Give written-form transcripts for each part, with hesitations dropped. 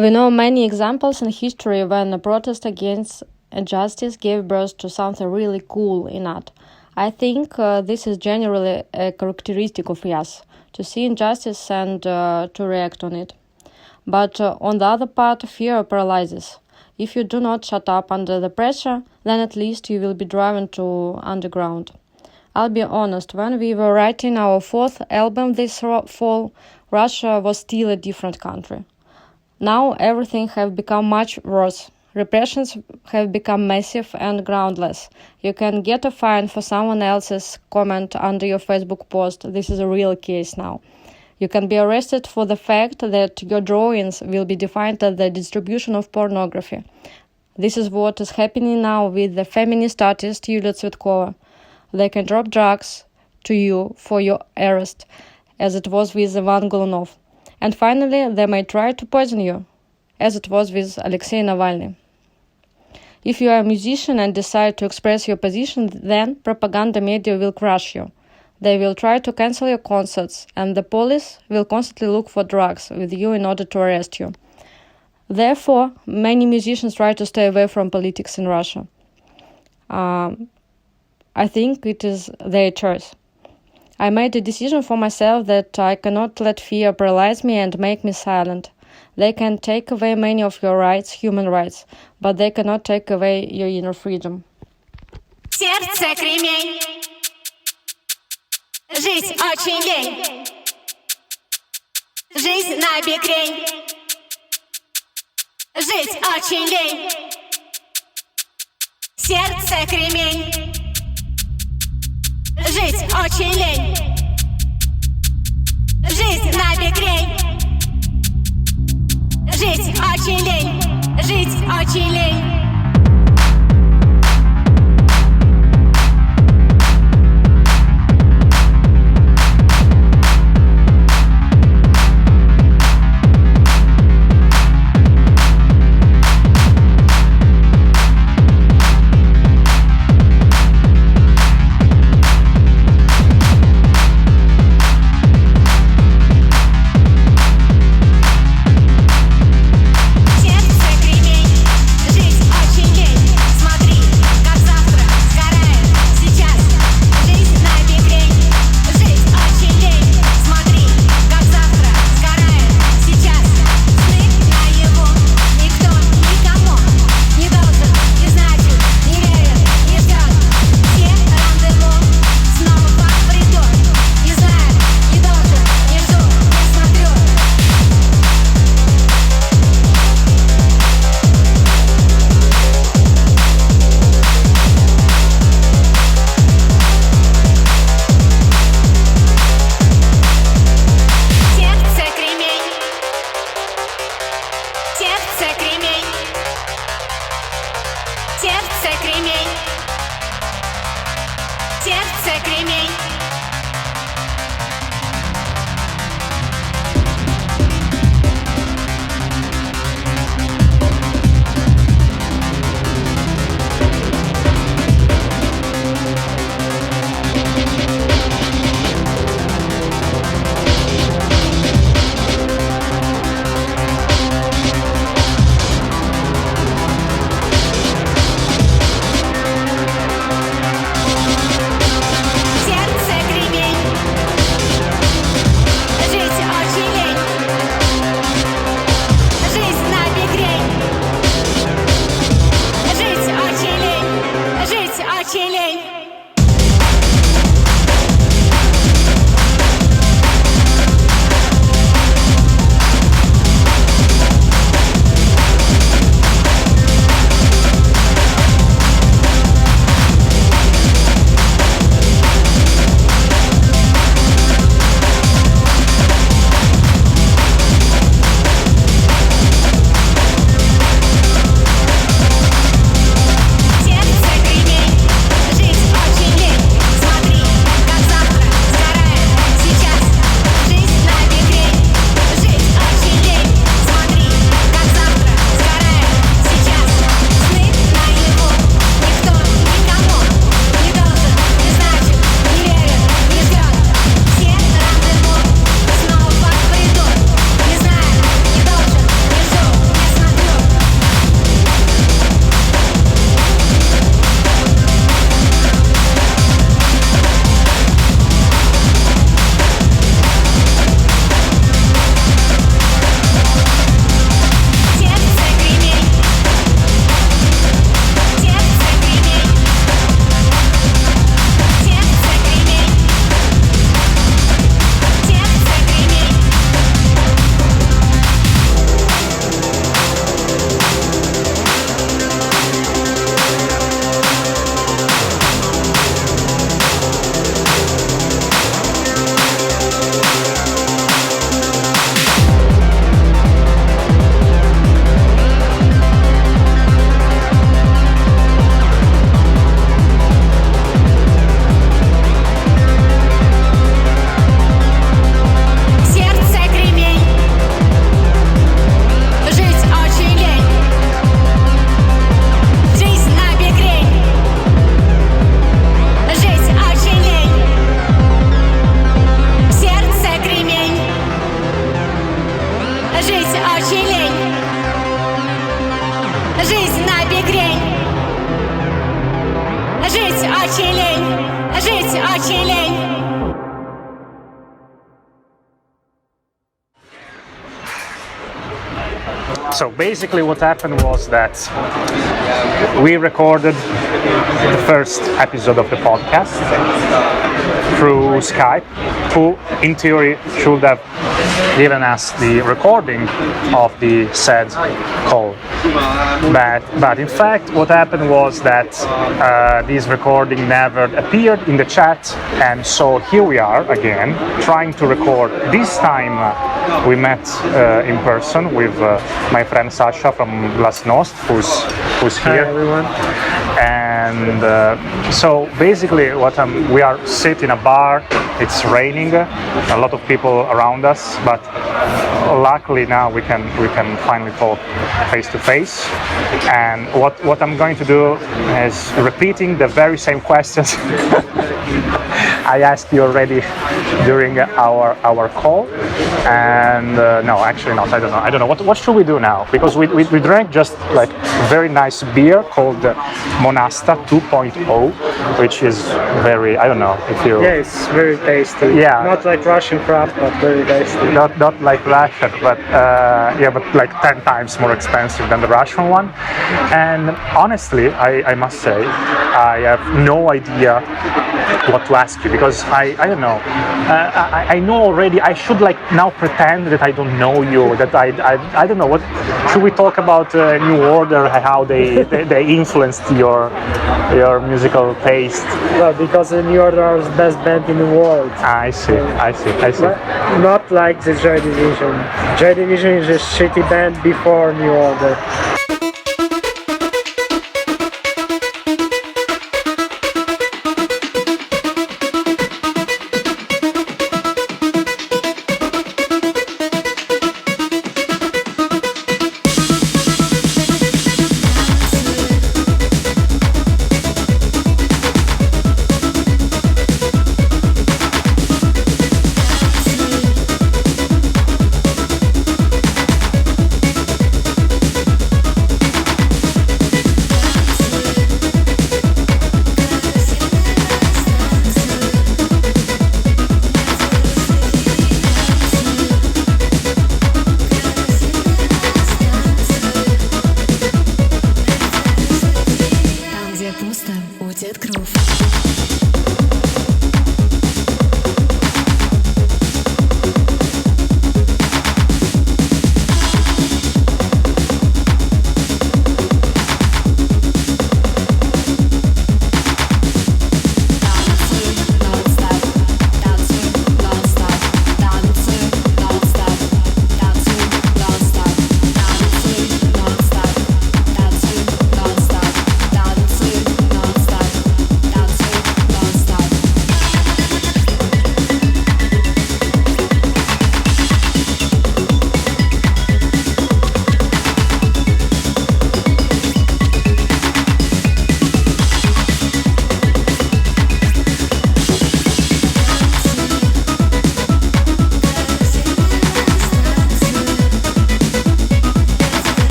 We know many examples in history when a protest against injustice gave birth to something really cool in art. I think this is generally a characteristic of yes, to see injustice and to react on it. But on the other part, fear paralyzes. If you do not shut up under the pressure, then at least you will be driven to underground. I'll be honest, when we were writing our fourth album this fall, Russia was still a different country. Now everything has become much worse. Repressions have become massive and groundless. You can get a fine for someone else's comment under your Facebook post. This is a real case now. You can be arrested for the fact that your drawings will be defined as the distribution of pornography. This is what is happening now with the feminist artist Yulia Tsvetkova. They can drop drugs to you for your arrest, as it was with Ivan Golunov. And finally, they may try to poison you, as it was with Alexei Navalny. If you are a musician and decide to express your position, then propaganda media will crush you. They will try to cancel your concerts, and the police will constantly look for drugs with you in order to arrest you. Therefore, many musicians try to stay away from politics in Russia. I think it is their choice. I made a decision for myself that I cannot let fear paralyze me and make me silent. They can take away many of your rights, human rights, but they cannot take away your inner freedom. Сердце Кремень. Жизнь очень лень. Жизнь на бекрень. Жизнь очень лень. Сердце Кремень. Жизнь очень лень. Жизнь на бекрень. Жизнь очень лень. Жизнь очень лень. Сердце Кремень, жизнь So basically what happened was that we recorded the first episode of the podcast through Skype, who in theory should have given us the recording of the said call. But in fact what happened was that this recording never appeared in the chat, and so here we are again trying to record. This time we met in person with my friend Sasha from Glasnost, who's here. Hi everyone. And so basically we are sitting in a bar. It's raining, a lot of people around us, but luckily now we can finally talk face to face. And what I'm going to do is repeating the very same questions I asked you already during our call. And no, actually not. I don't know. What should we do now? Because we drank just like very nice beer called Monasta 2.0, which is very, I don't know if you. Yeah, it's very tasty. Yeah. Not like Russian craft, but very tasty. Not like Russian, but but like 10 times more expensive than the Russian one. And honestly, I must say, I have no idea what to ask you, because I don't know. I know already. I should like now pretend that I don't know you. That I don't know. What should we talk about? New Order, how they influenced your musical taste. Well, because the New Order is the best band in the world. I see. But not like the Joy Division. Joy Division is a shitty band before New Order.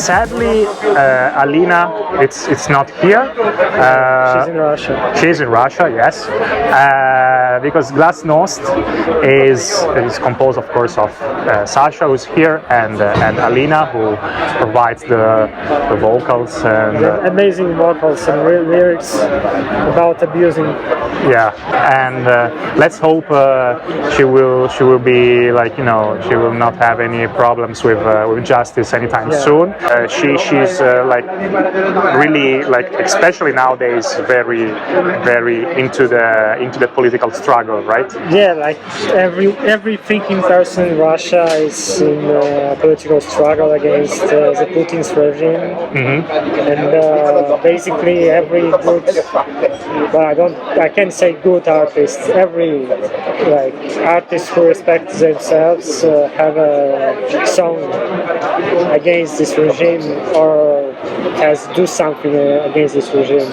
Sadly, Alina, it's not here. She's in Russia. She's in Russia, yes. Because Glasnost is composed, of course, of Sasha, who's here, and Alina, who provides the vocals and amazing vocals and lyrics about abusing. Yeah, and let's hope she will be like, you know, she will not have any problems with justice anytime soon. She's like really, like, especially nowadays, very into the political struggle, right? Yeah, like every thinking person in Russia is in a political struggle against the Putin's regime, and basically every good, well, I can't say good artist. Every like artist who respects themselves have a song against this regime or has do something against this regime,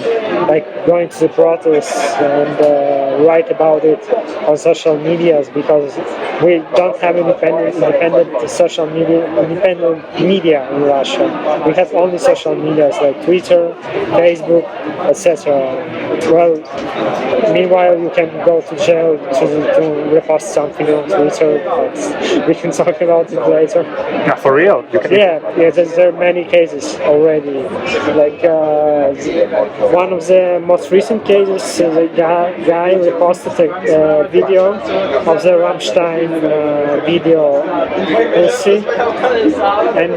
like going to the protests and write about it on social medias, because we don't have independent social media, independent media in Russia. We have only social medias like Twitter, Facebook, etc. Well, meanwhile, you can go to jail to repost something on Twitter, but we can talk about it later. Yeah, for real? Yeah, there are many cases already. Like one of the most recent cases, the guy reposted a video of the Rammstein video Pussy, and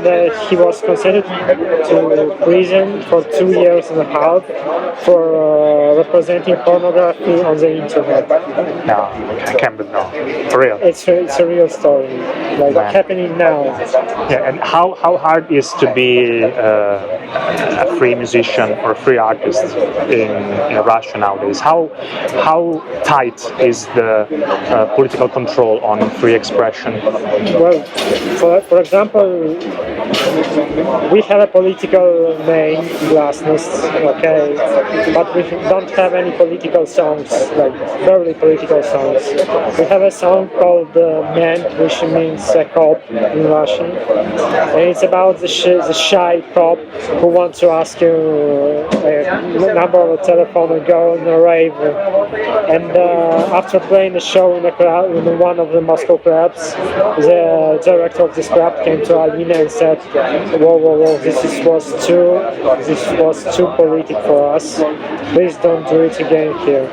he was considered to prison for 2 years and a half for representing pornography on the internet. No, I can't believe, no, for real. It's a real story, like happening now. Yeah, and how hard is to be a free musician or a free artist in Russia nowadays? How tight is the political control on free expression? Well, for example, we have a political name, Glasnost, okay, but we don't have any political songs, like barely political songs. We have a song called Man, which means cop in Russian, and it's about the shy cop who wants to ask you a number of a telephone and go on a rave. And after playing the show in one of the Moscow clubs, the director of this club came to Alina and said, whoa, this was too politic for us. Please don't do it again here.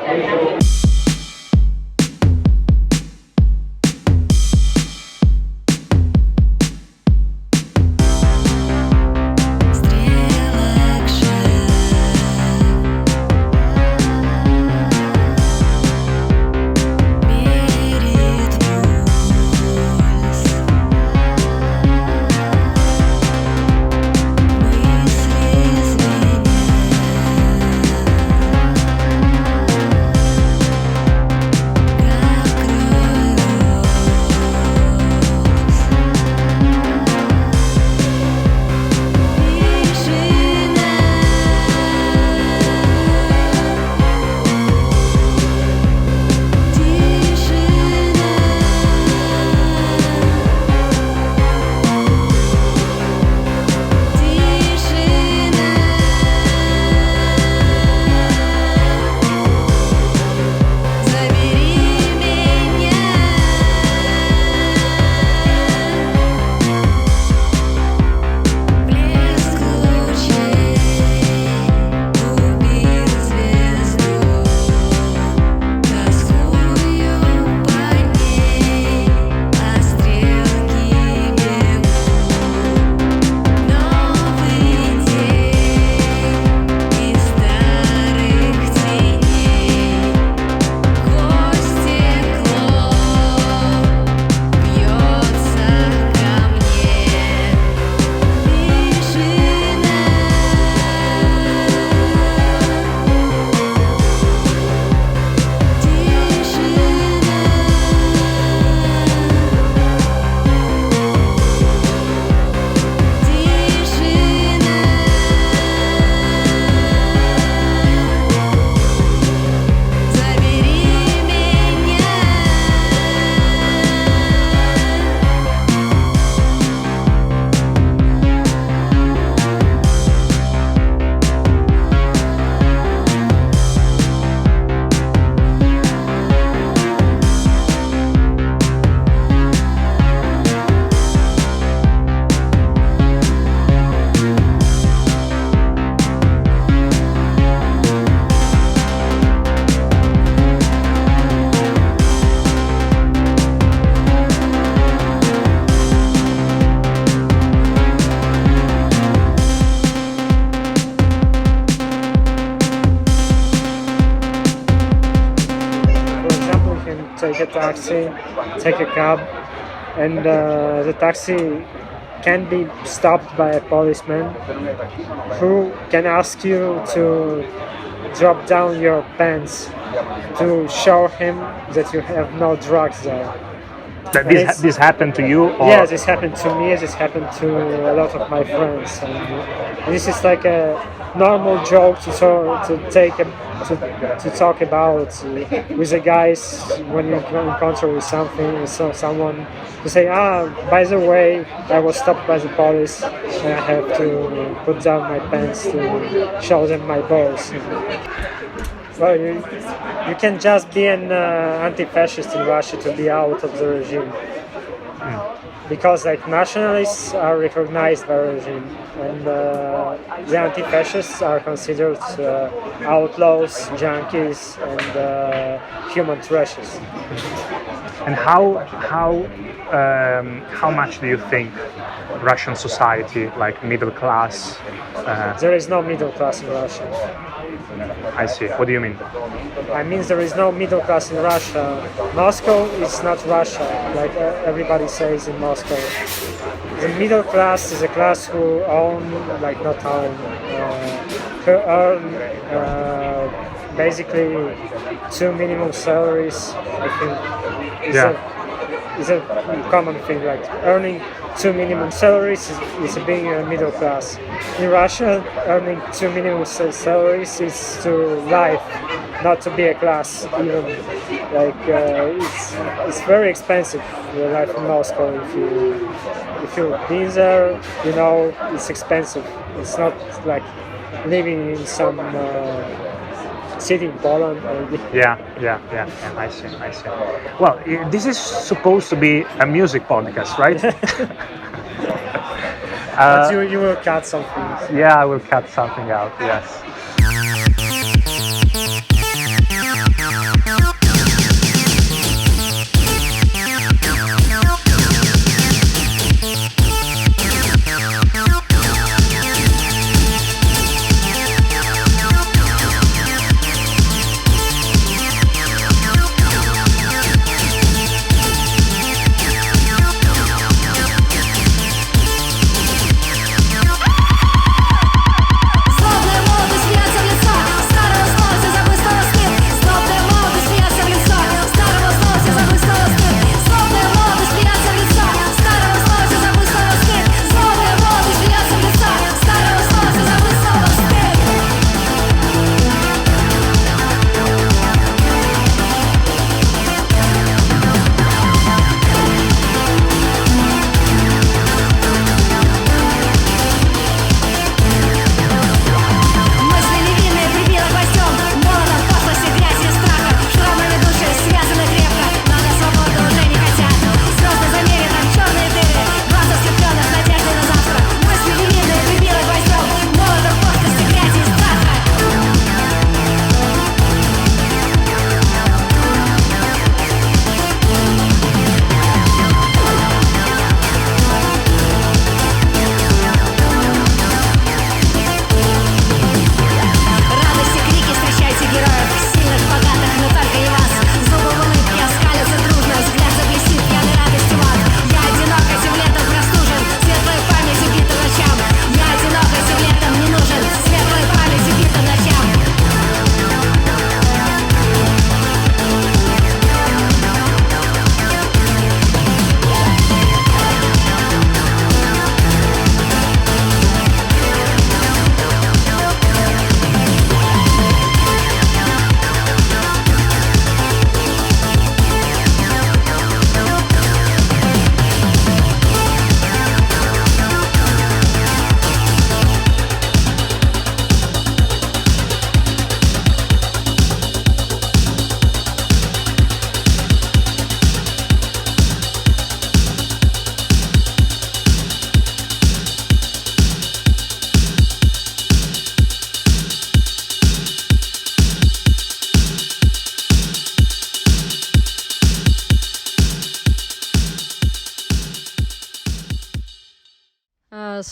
take a taxi, take a cab, and the taxi can be stopped by a policeman who can ask you to drop down your pants to show him that you have no drugs there. That this happened to you? Or? Yeah, this happened to me. This happened to a lot of my friends. And this is like a normal joke to talk about with the guys when you encounter with someone. To say, by the way, I was stopped by the police and I have to put down my pants to show them my balls. Well, you can just be an anti-fascist in Russia to be out of the regime. Because like nationalists are recognized by the regime, and the anti-fascists are considered outlaws, junkies, and human trashes. And how much do you think Russian society, like middle class? There is no middle class in Russia. I see. What do you mean? I mean there is no middle class in Russia. Moscow is not Russia, like everybody says in Moscow. The middle class is a class who who earn basically 2 minimum salaries. I think is a common thing. Like earning 2 minimum salaries is being a middle class. In Russia, earning 2 minimum salaries is to life, not to be a class. Even like it's very expensive. The life in Moscow. If you've been there, you know it's expensive. It's not like living in some city in Poland. Yeah, I see. Well, this is supposed to be a music podcast, right? But you will cut something. Yeah, I will cut something out, yes. Злобная молодость льется в леса.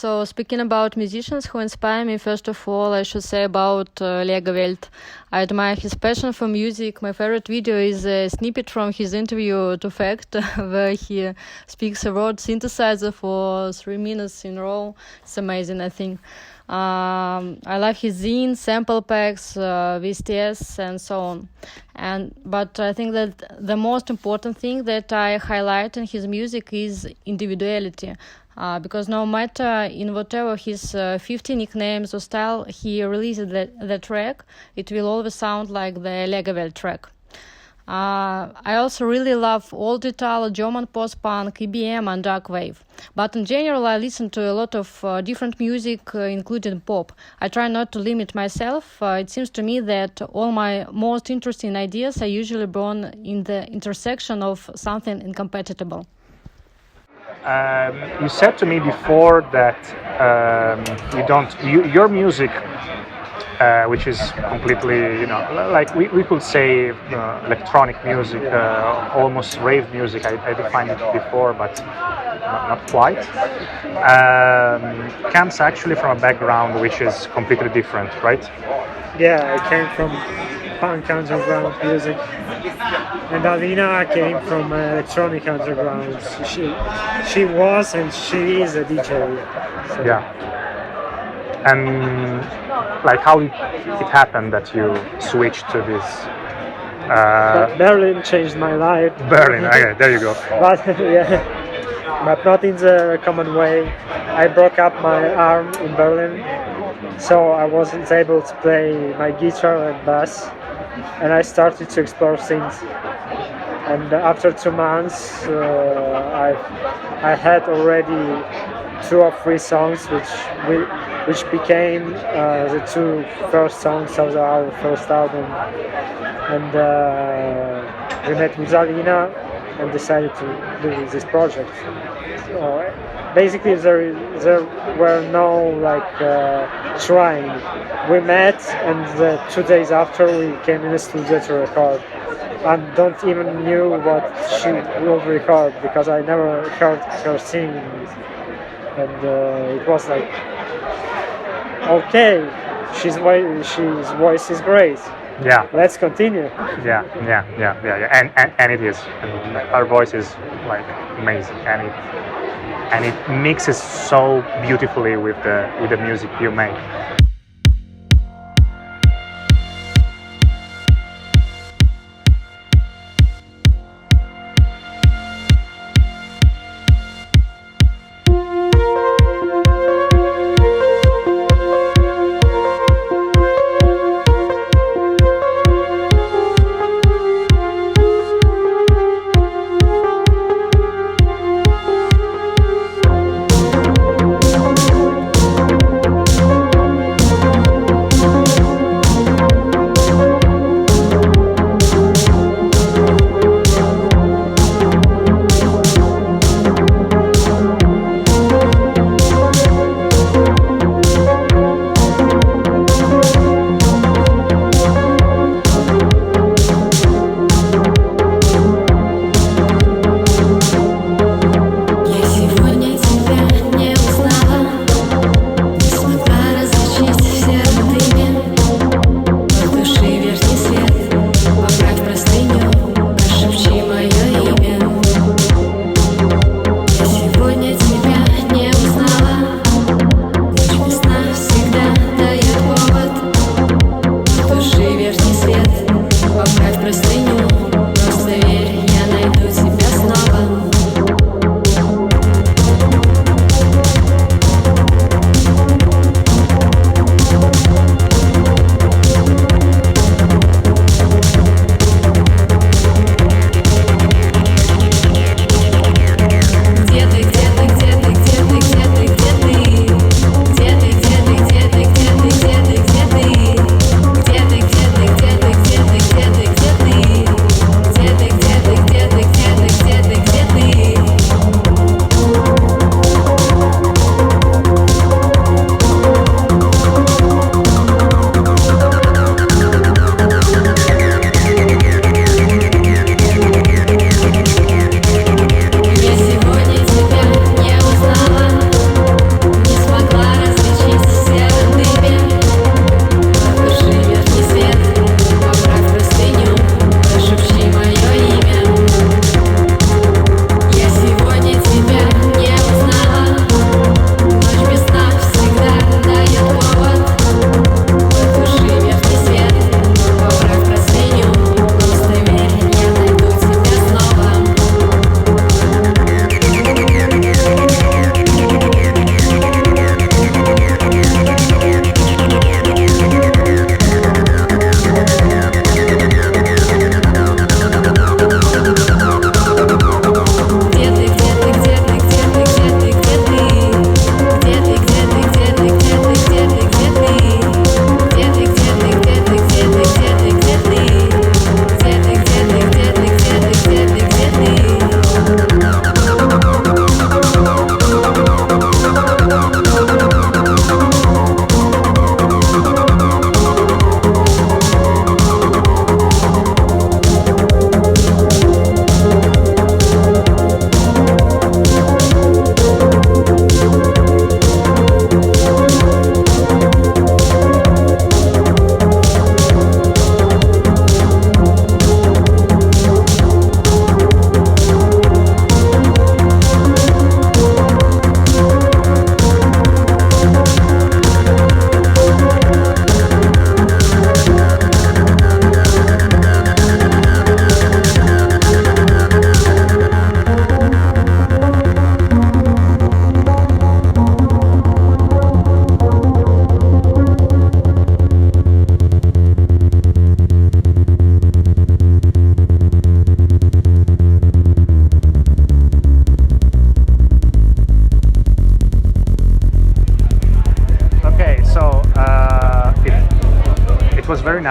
So, speaking about musicians who inspire me, first of all, I should say about Legowelt. I admire his passion for music. My favorite video is a snippet from his interview to Fact, where he speaks a word synthesizer for 3 minutes in a row. It's amazing, I think. I love his zines, sample packs, VSTS, and so on. But I think that the most important thing that I highlight in his music is individuality. Because no matter in whatever his 50 nicknames or style he releases the track, it will always sound like the Legowelt track. I also really love old Italo, German post-punk, EBM and dark wave. But in general, I listen to a lot of different music, including pop. I try not to limit myself. It seems to me that all my most interesting ideas are usually born in the intersection of something incompatible. You said to me before that your music, which is completely, like we could say electronic music, almost rave music. I defined it before, but not quite. Comes actually from a background which is completely different, right? Yeah, I came from punk underground music, and Alina came from electronic underground. She was and she is a DJ. So. Yeah. And like how it happened that you switched to this? Berlin changed my life. Berlin, okay, there you go. But yeah, but not in the common way. I broke up my arm in Berlin, so I wasn't able to play my guitar and bass, and I started to explore things. And after 2 months, I had already 2 or 3 songs which became the 2 first songs of our first album. And we met with Alina and decided to do this project. So basically there were no trying. We met, and 2 days after we came in the studio to record. I don't even knew what she will record because I never heard her sing. And it was like, okay, his voice is great. Yeah. Let's continue. Yeah. And it is. Her voice is like amazing, and it mixes so beautifully with the music you make.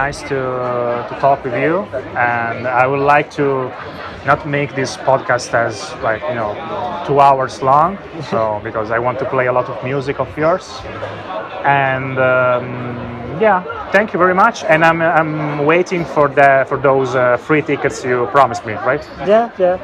nice to talk with you, and I would like to not make this podcast as 2 hours long, so because I want to play a lot of music of yours, and thank you very much, and I'm waiting for those free tickets you promised me, right? Yeah.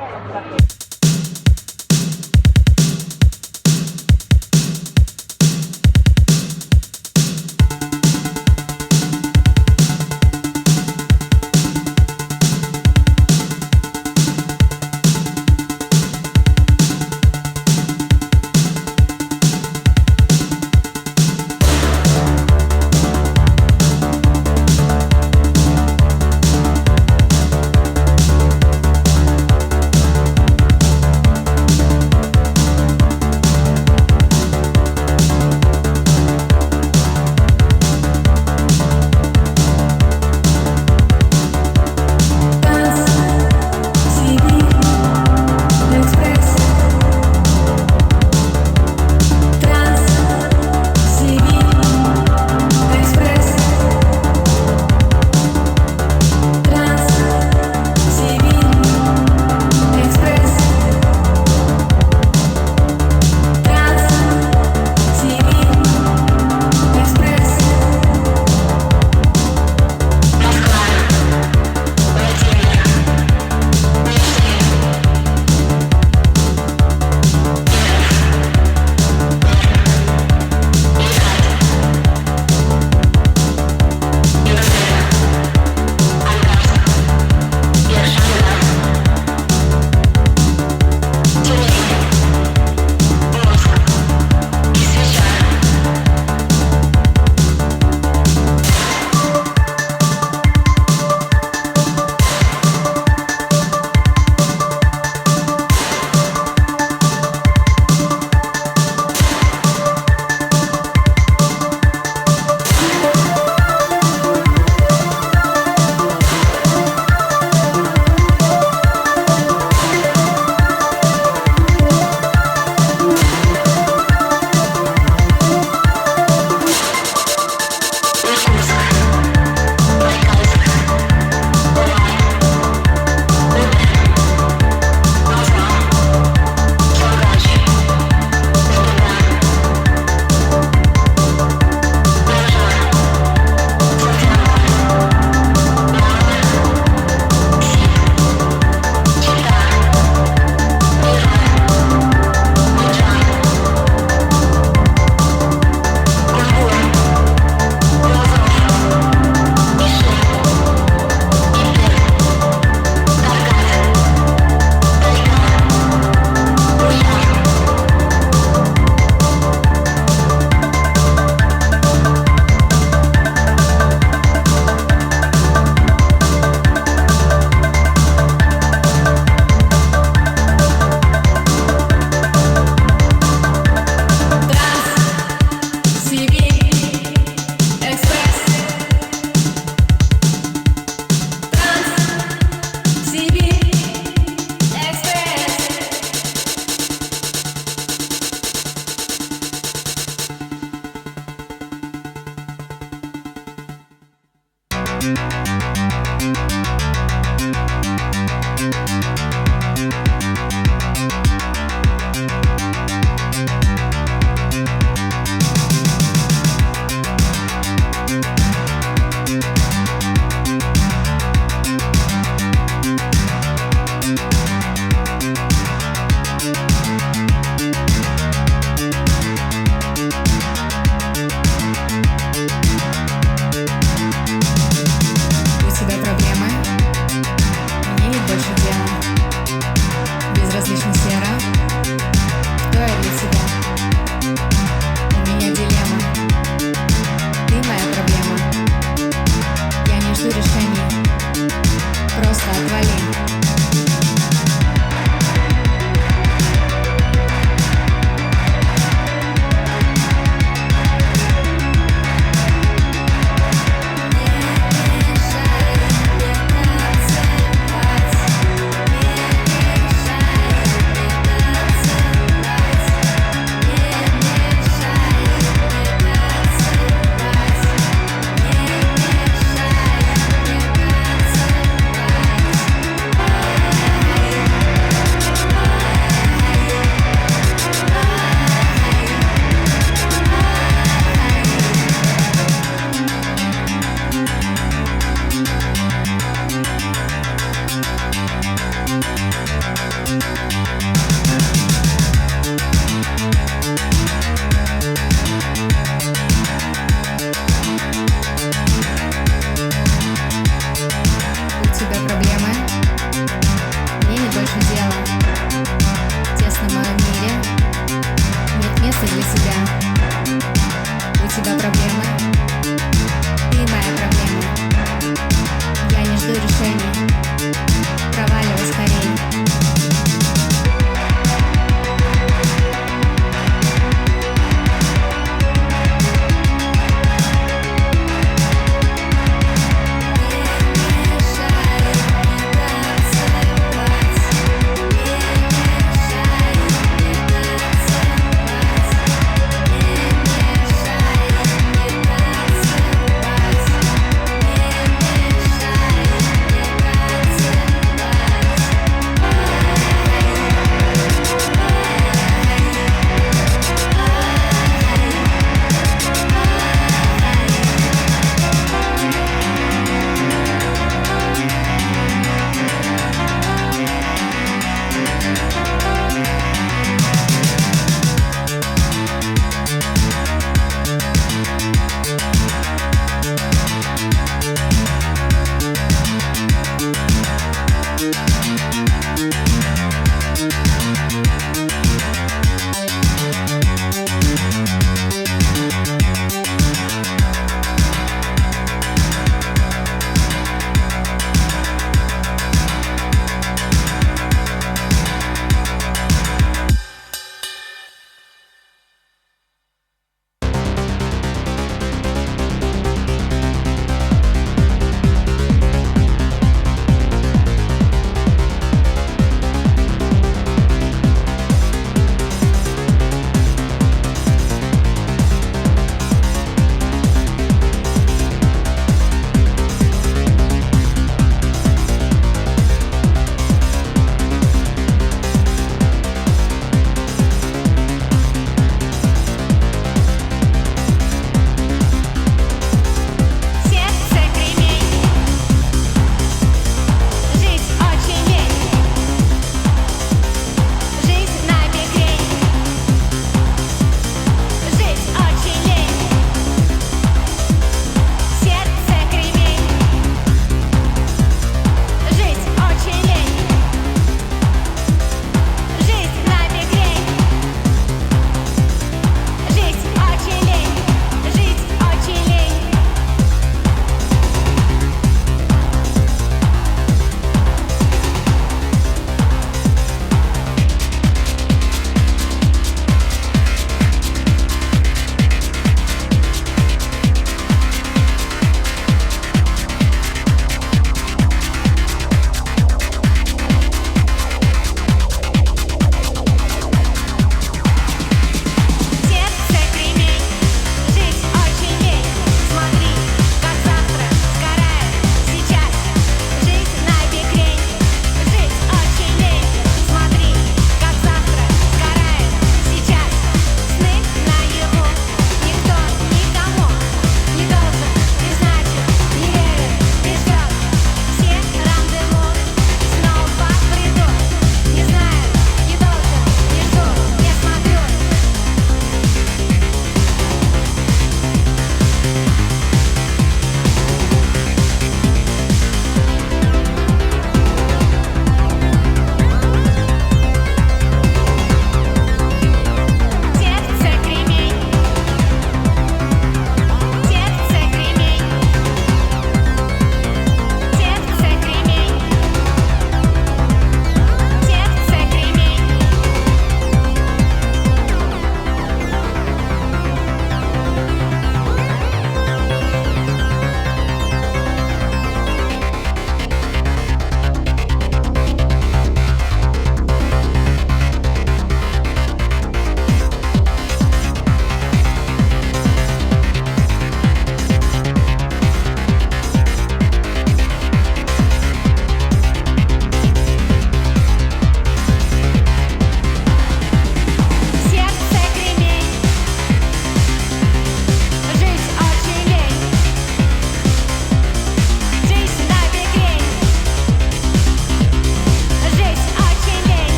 Thank